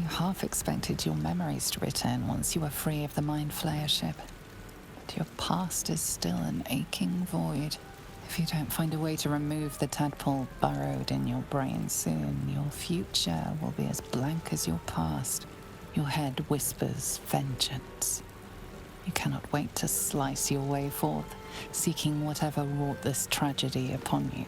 half expected your memories to return once you were free of the Mind Flayer ship. But your past is still an aching void. If you don't find a way to remove the tadpole burrowed in your brain soon, your future will be as blank as your past. Your head whispers vengeance. You cannot wait to slice your way forth, seeking whatever wrought this tragedy upon you.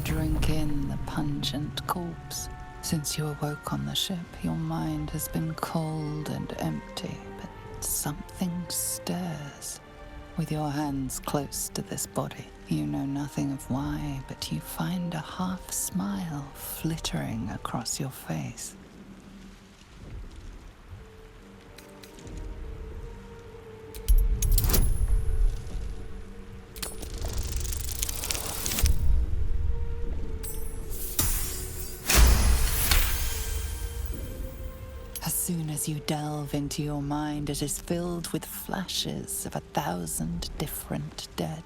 Drink in the pungent corpse. Since you awoke on the ship, your mind has been cold and empty, but something stirs. With your hands close to this body, you know nothing of why, but you find a half smile flittering across your face. As soon as you delve into your mind, it is filled with flashes of 1,000 different dead.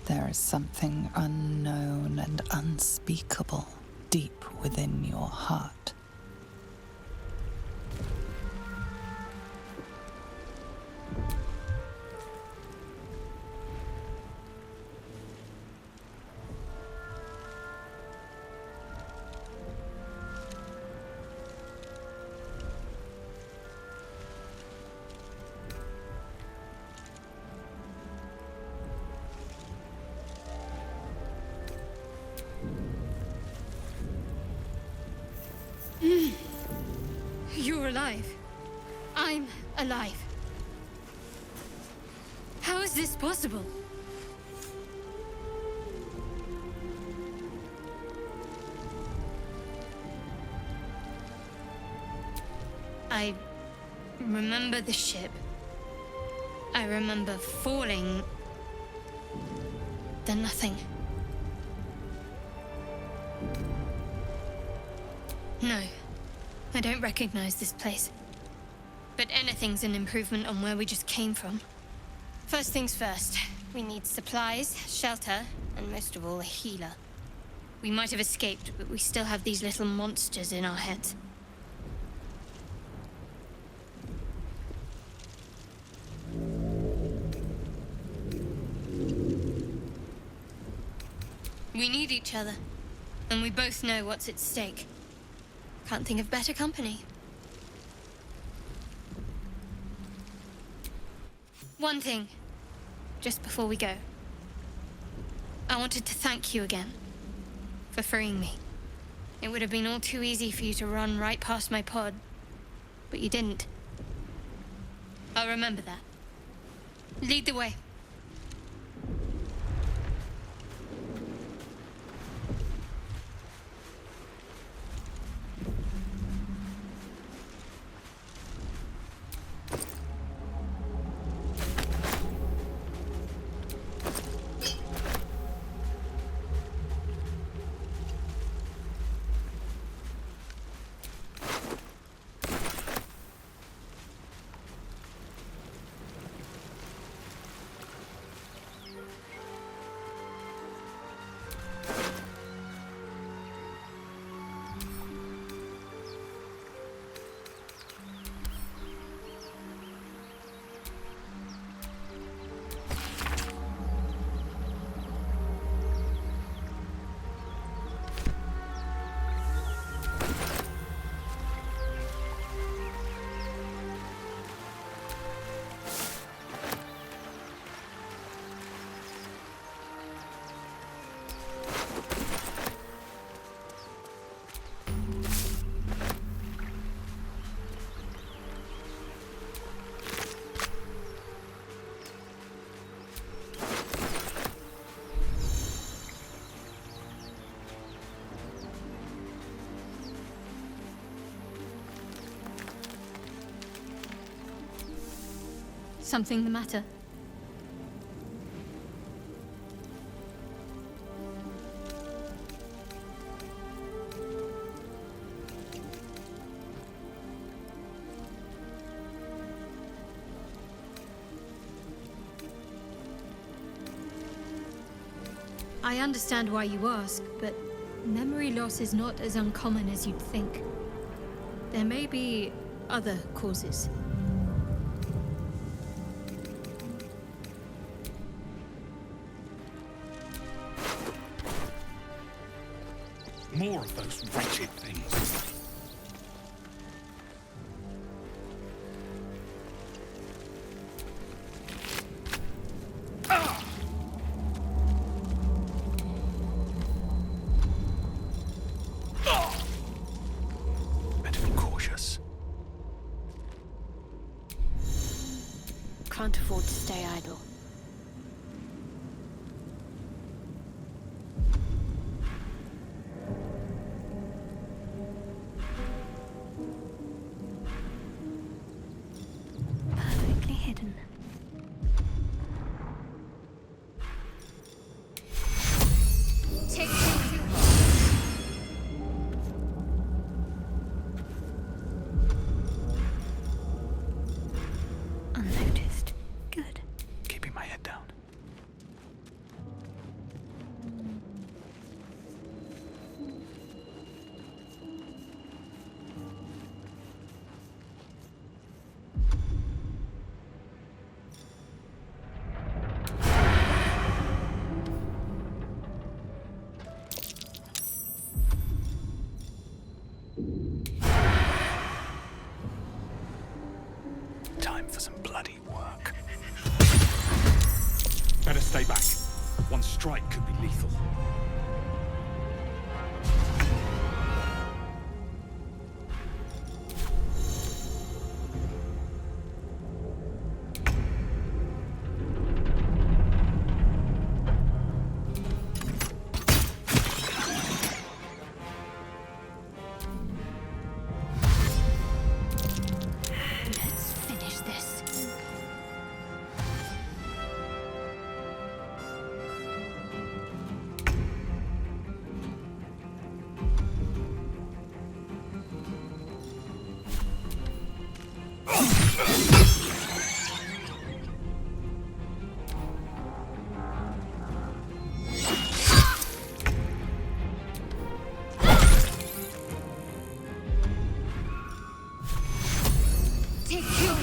There is something unknown and unspeakable deep within your heart. You're alive. I'm alive. How is this possible? I remember the ship. I remember falling. Then nothing. No, I don't recognize this place. But anything's an improvement on where we just came from. First things first, we need supplies, shelter, and most of all, a healer. We might have escaped, but we still have these little monsters in our heads. We need each other, and we both know what's at stake. Can't think of better company. One thing, just before we go. I wanted to thank you again for freeing me. It would have been all too easy for you to run right past my pod, but you didn't. I'll remember that. Lead the way. Something the matter? I understand why you ask, but memory loss is not as uncommon as you'd think. There may be other causes. More of those wretched things. Better be cautious. Can't afford to stay idle. Perfectly hidden. Take two. Unnoticed. Good. Keeping my head down. Time for some bloody work. Better stay back. One strike could be lethal. Let's finish this. Take two.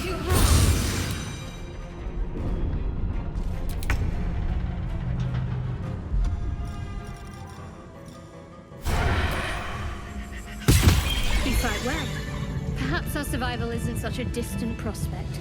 You fight well. Perhaps our survival isn't such a distant prospect.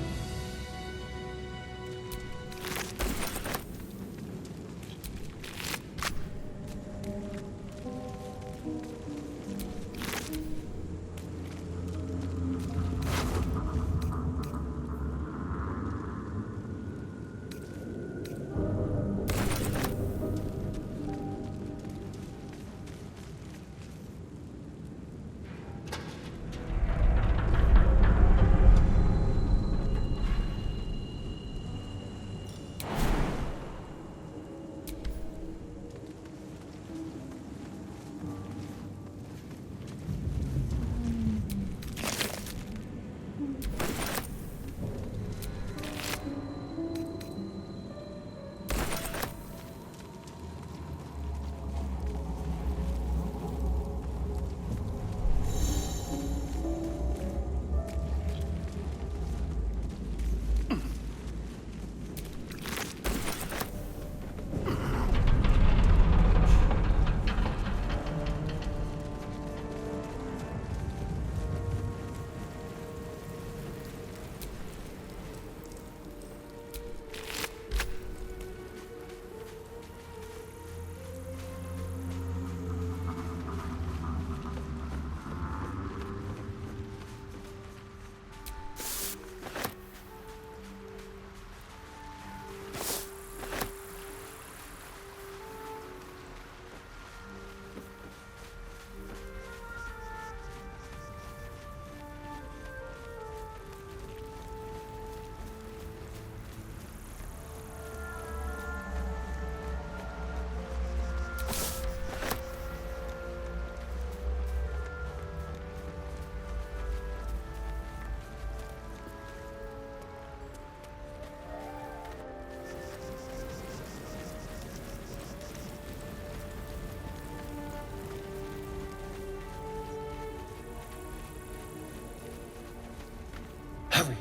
Hurry!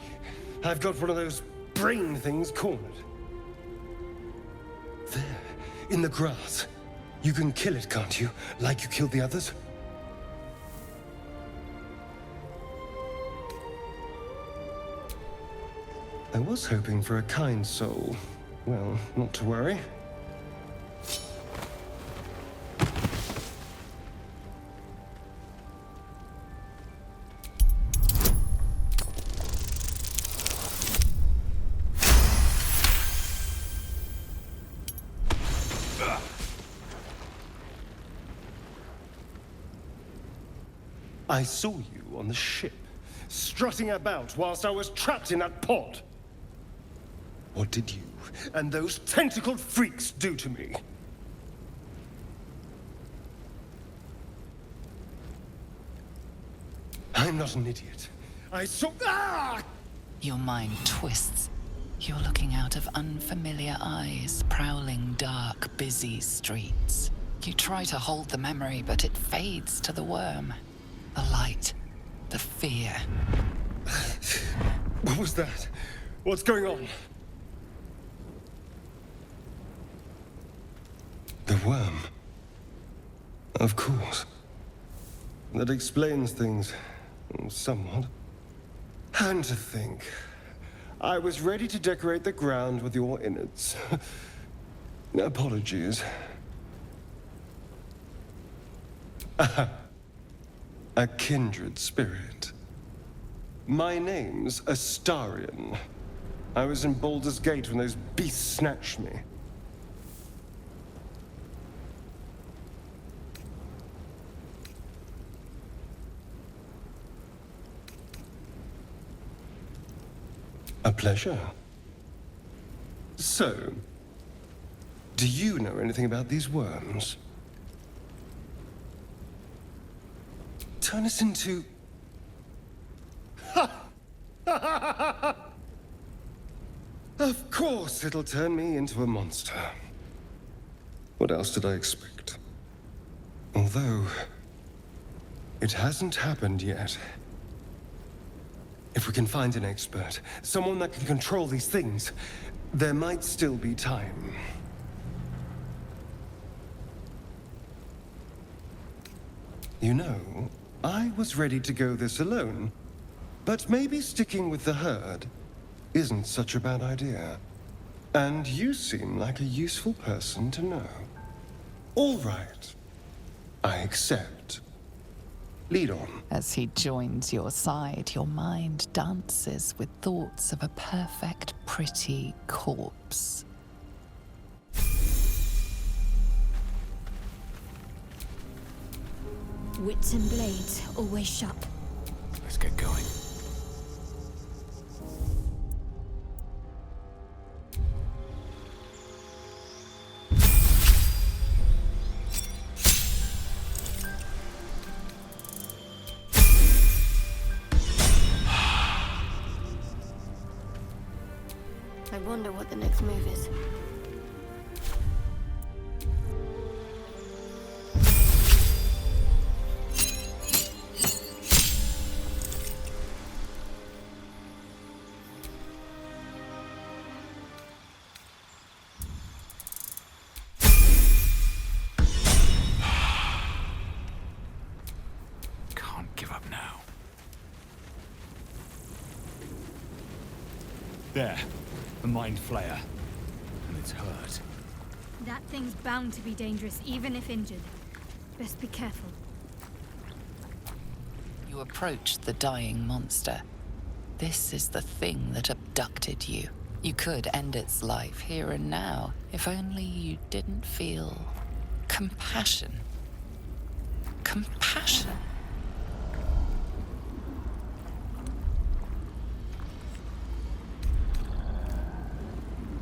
I've got one of those brain things cornered. There, in the grass. You can kill it, can't you? Like you killed the others? I was hoping for a kind soul. Well, not to worry. I saw you on the ship, strutting about whilst I was trapped in that pod. What did you and those tentacled freaks do to me? I'm not an idiot. I saw... Ah! Your mind twists. You're looking out of unfamiliar eyes, prowling dark, busy streets. You try to hold the memory, but it fades to the worm. The light. The fear. What was that? What's going on? The worm. Of course. That explains things. Somewhat. And to think, I was ready to decorate the ground with your innards. Apologies. A kindred spirit. My name's Astarion. I was in Baldur's Gate when those beasts snatched me. A pleasure. So, do you know anything about these worms? Turn us into... Of course it'll turn me into a monster. What else did I expect? Although, it hasn't happened yet. If we can find an expert, someone that can control these things, there might still be time. You know, I was ready to go this alone, but maybe sticking with the herd isn't such a bad idea. And you seem like a useful person to know. All right, I accept. Lead on. As he joins your side, your mind dances with thoughts of a perfect, pretty corpse. Wits and blades, always sharp. Let's get going. I wonder what the next move is. Can't give up now. There. The Mind Flayer. And it's hurt. That thing's bound to be dangerous, even if injured. Best be careful. You approach the dying monster. This is the thing that abducted you. You could end its life here and now, if only you didn't feel compassion. Compassion.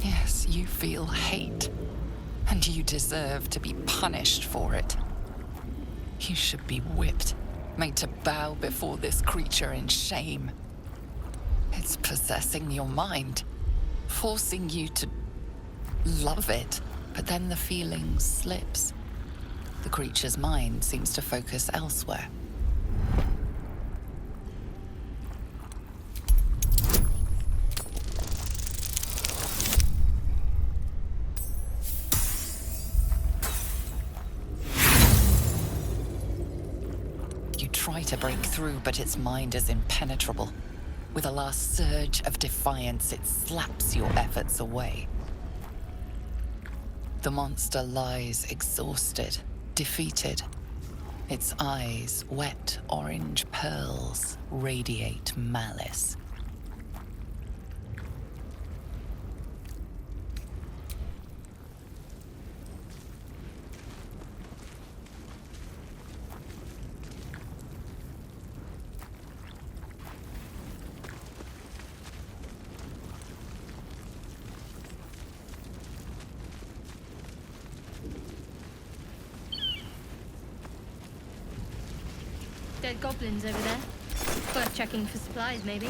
Yes, you feel hate, and you deserve to be punished for it. You should be whipped, made to bow before this creature in shame. It's possessing your mind, forcing you to love it, but then the feeling slips. The creature's mind seems to focus elsewhere. try to break through, but its mind is impenetrable. With a last surge of defiance, it slaps your efforts away. The monster lies exhausted, defeated. Its eyes, wet orange pearls, radiate malice. Dead goblins over there. Worth checking for supplies, maybe.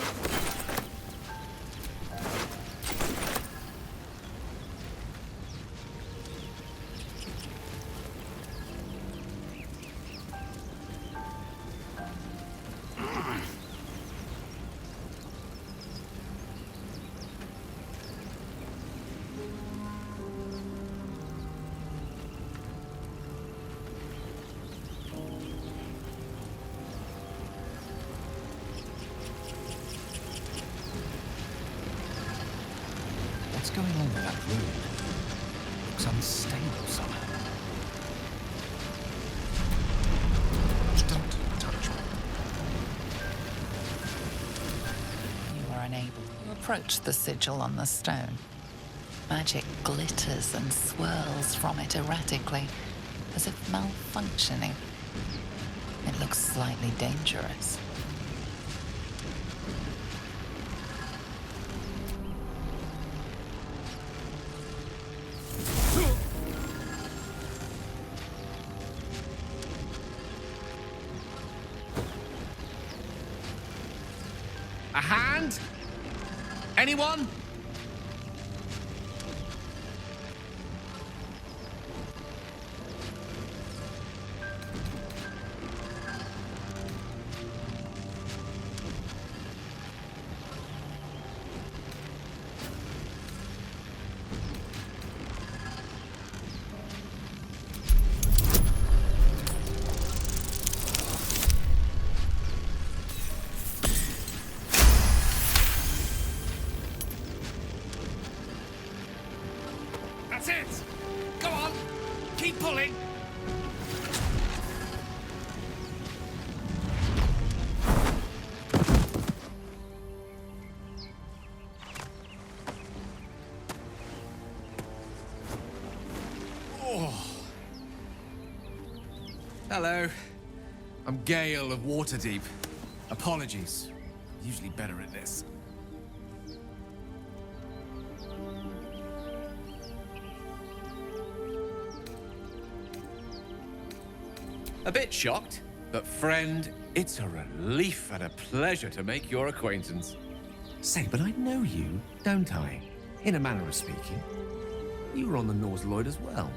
What's going on with that room? Looks unstable somehow. Don't touch me. You are unable to approach the sigil on the stone. Magic glitters and swirls from it erratically, as if malfunctioning. It looks slightly dangerous. A hand? Anyone? That's it! Go on! Keep pulling! Oh. Hello. I'm Gale of Waterdeep. Apologies. Usually better at this. A bit shocked, but friend, it's a relief and a pleasure to make your acquaintance. Say, but I know you, don't I? In a manner of speaking. You were on the Norse Lloyd as well.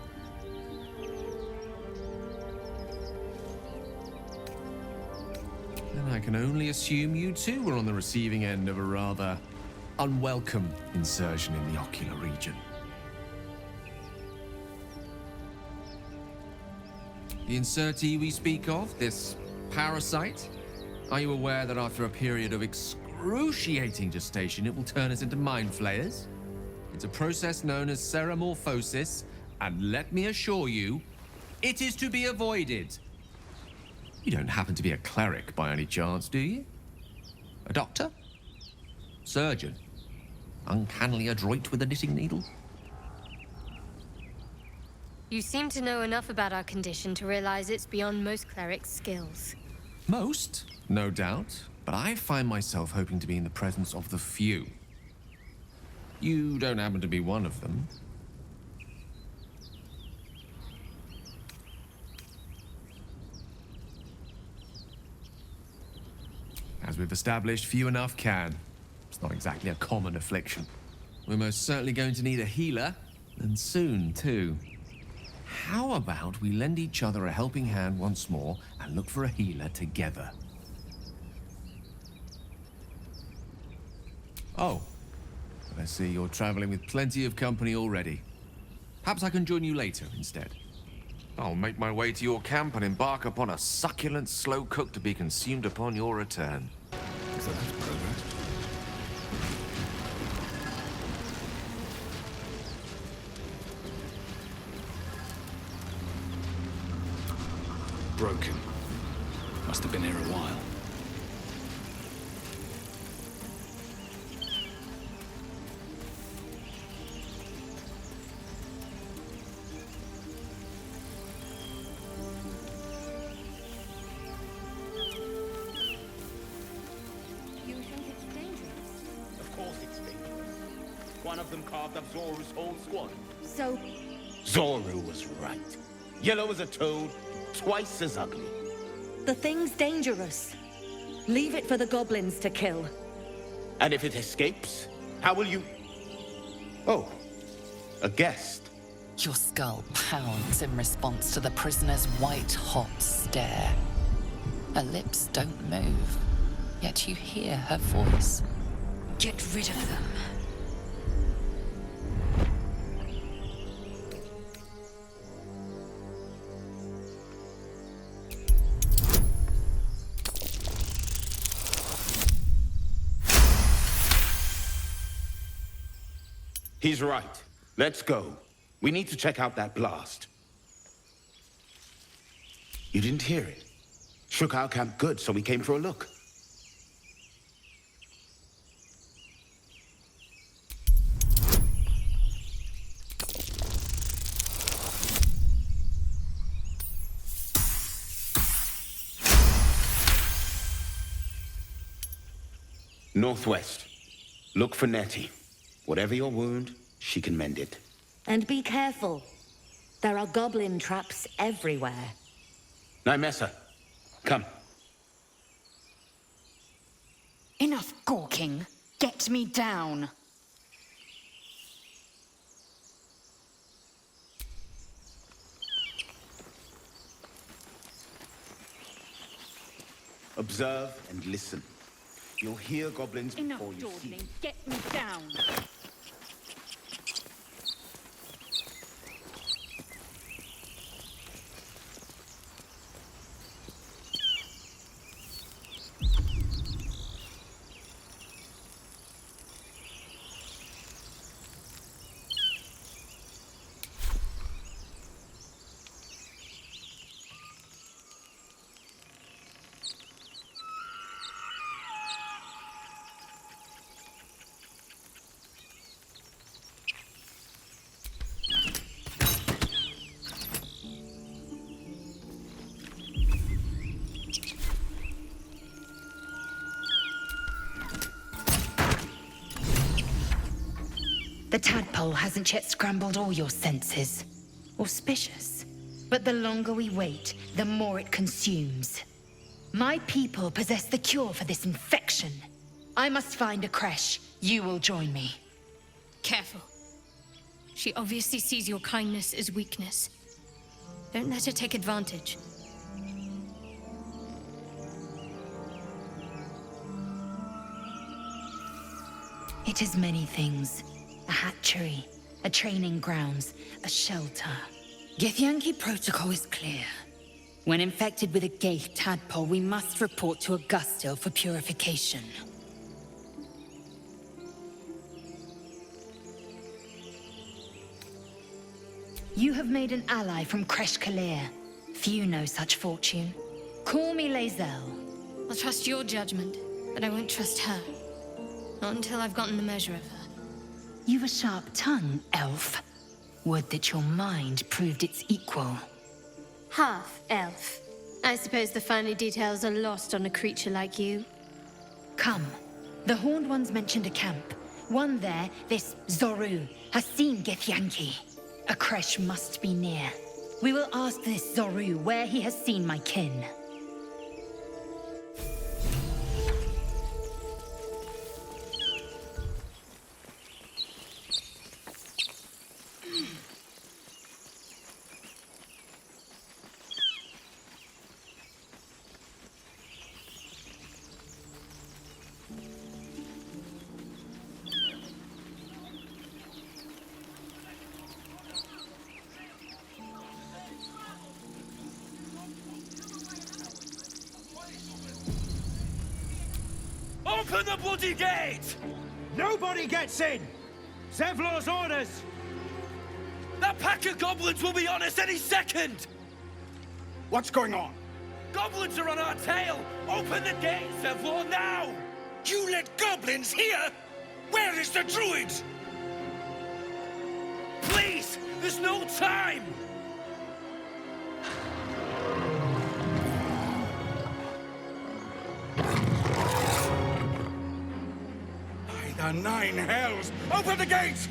Then I can only assume you too were on the receiving end of a rather unwelcome insertion in the ocular region. The insertee we speak of, this parasite, are you aware that after a period of excruciating gestation, it will turn us into mind flayers? It's a process known as ceramorphosis, and let me assure you, it is to be avoided. You don't happen to be a cleric by any chance, do you? A doctor? Surgeon? Uncannily adroit with a knitting needle? You seem to know enough about our condition to realize it's beyond most clerics' skills. Most, no doubt, but I find myself hoping to be in the presence of the few. You don't happen to be one of them. As we've established, few enough can. It's not exactly a common affliction. We're most certainly going to need a healer, and soon, too. How about we lend each other a helping hand once more and look for a healer together? Oh, I see you're traveling with plenty of company already. Perhaps I can join you later instead. I'll make my way to your camp and embark upon a succulent slow cook to be consumed upon your return. So that's progress. Broken. Must have been here a while. You think it's dangerous? Of course it's dangerous. One of them carved up Zoru's whole squad. So, Zoru was right. Yellow as a toad, twice as ugly. The thing's dangerous. Leave it for the goblins to kill. And if it escapes, how will you... Oh, a guest. Your skull pounds in response to the prisoner's white-hot stare. Her lips don't move, yet you hear her voice. Get rid of them. He's right. Let's go. We need to check out that blast. You didn't hear it? Shook our camp good, so we came for a look. Northwest. Look for Nettie. Whatever your wound, she can mend it. And be careful. There are goblin traps everywhere. Nymessa, come. Enough gawking. Get me down. Observe and listen. You'll hear goblins Enough before you see. dawdling. Get me down. The tadpole hasn't yet scrambled all your senses. Auspicious. But the longer we wait, the more it consumes. My people possess the cure for this infection. I must find a creche. You will join me. Careful. She obviously sees your kindness as weakness. Don't let her take advantage. It is many things. A hatchery, a training grounds, a shelter. Githyanki protocol is clear. When infected with a Gaith tadpole, we must report to Augustil for purification. You have made an ally from Kresh Kalir. Few know such fortune. Call me Lae'zel. I'll trust your judgment, but I won't trust her. Not until I've gotten the measure of her. You've a sharp tongue, elf. Would that your mind proved its equal. Half elf. I suppose the finer details are lost on a creature like you. Come. The Horned Ones mentioned a camp. One there, this Zoru, has seen Githyanki. A creche must be near. We will ask this Zoru where he has seen my kin. Open the bloody gate! Nobody gets in! Zevlor's orders! That pack of goblins will be on us any second! What's going on? Goblins are on our tail! Open the gate, Zevlor, now! You let goblins here? Where is the druid? Please! There's no time! By the 9 hells! Open the gate!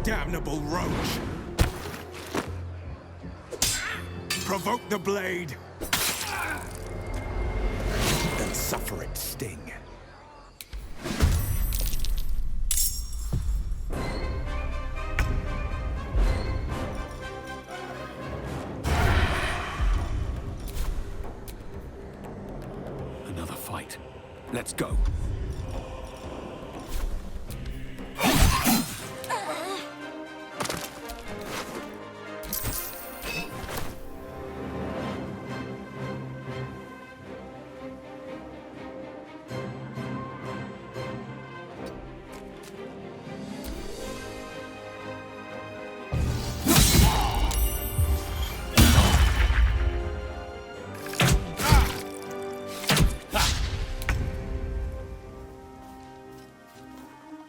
Damnable roach! Provoke the blade! Then suffer its sting. Another fight. Let's go.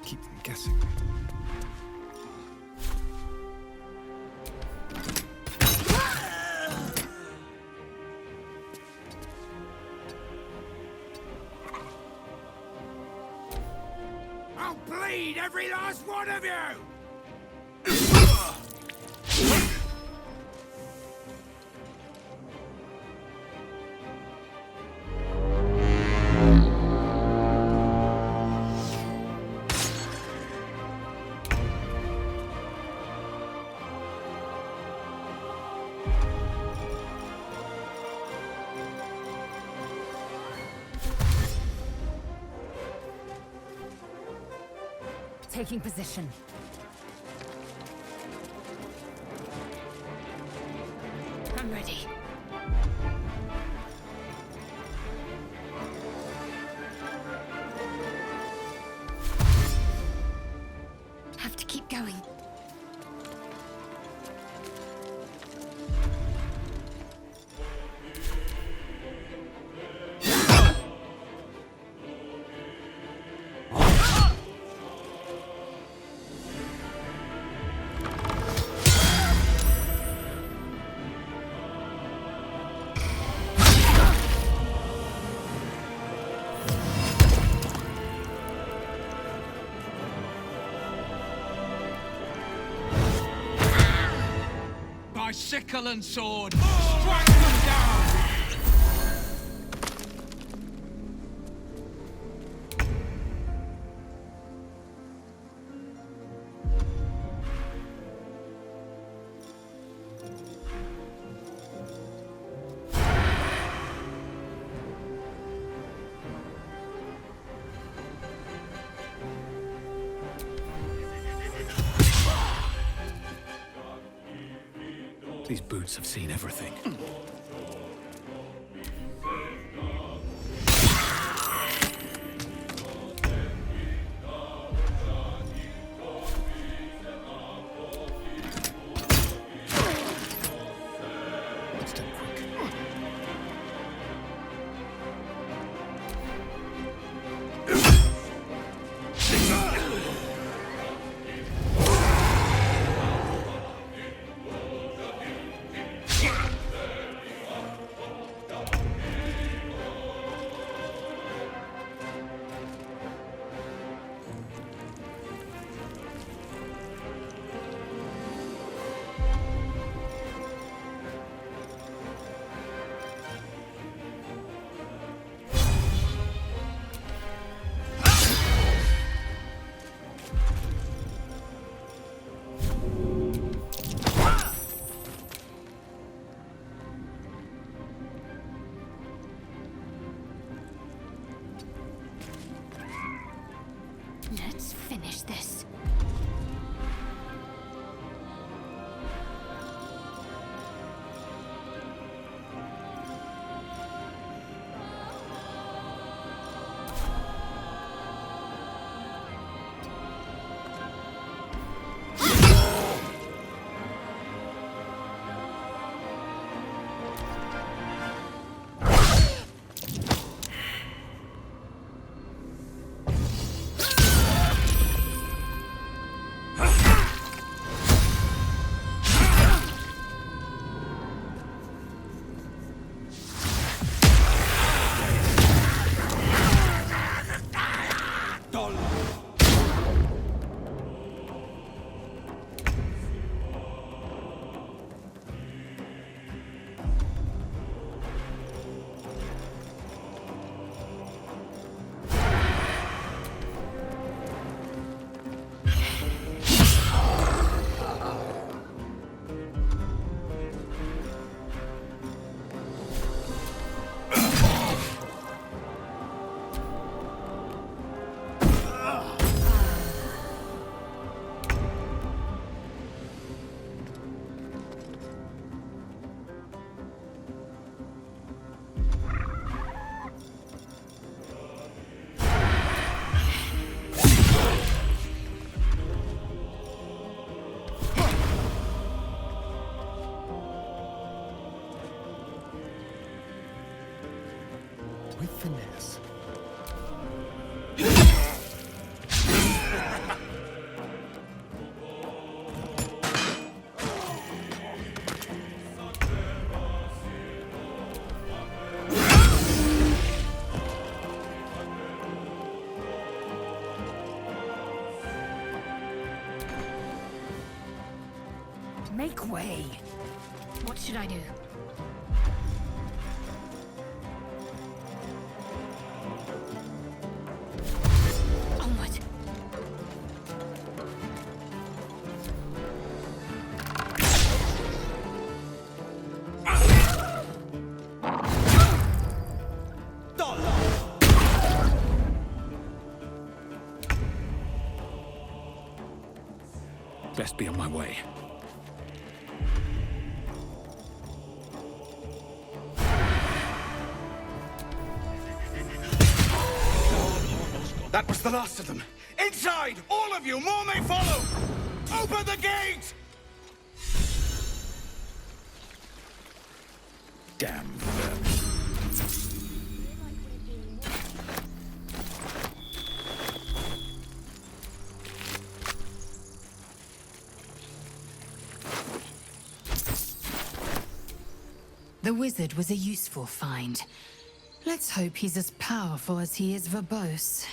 Keep them guessing. I'll bleed every last one of you! Taking position. I'm ready. Have to keep going. By sickle and sword, strike them down! These boots have seen everything. With finesse. Make way. What should I do? Onward. Best be on my way. That was the last of them. Inside! All of you! More may follow! Open the gate! Damn. The wizard was a useful find. Let's hope he's as powerful as he is verbose.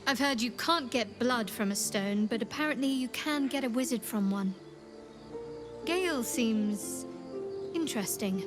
I've heard you can't get blood from a stone, but apparently you can get a wizard from one. Gale seems interesting.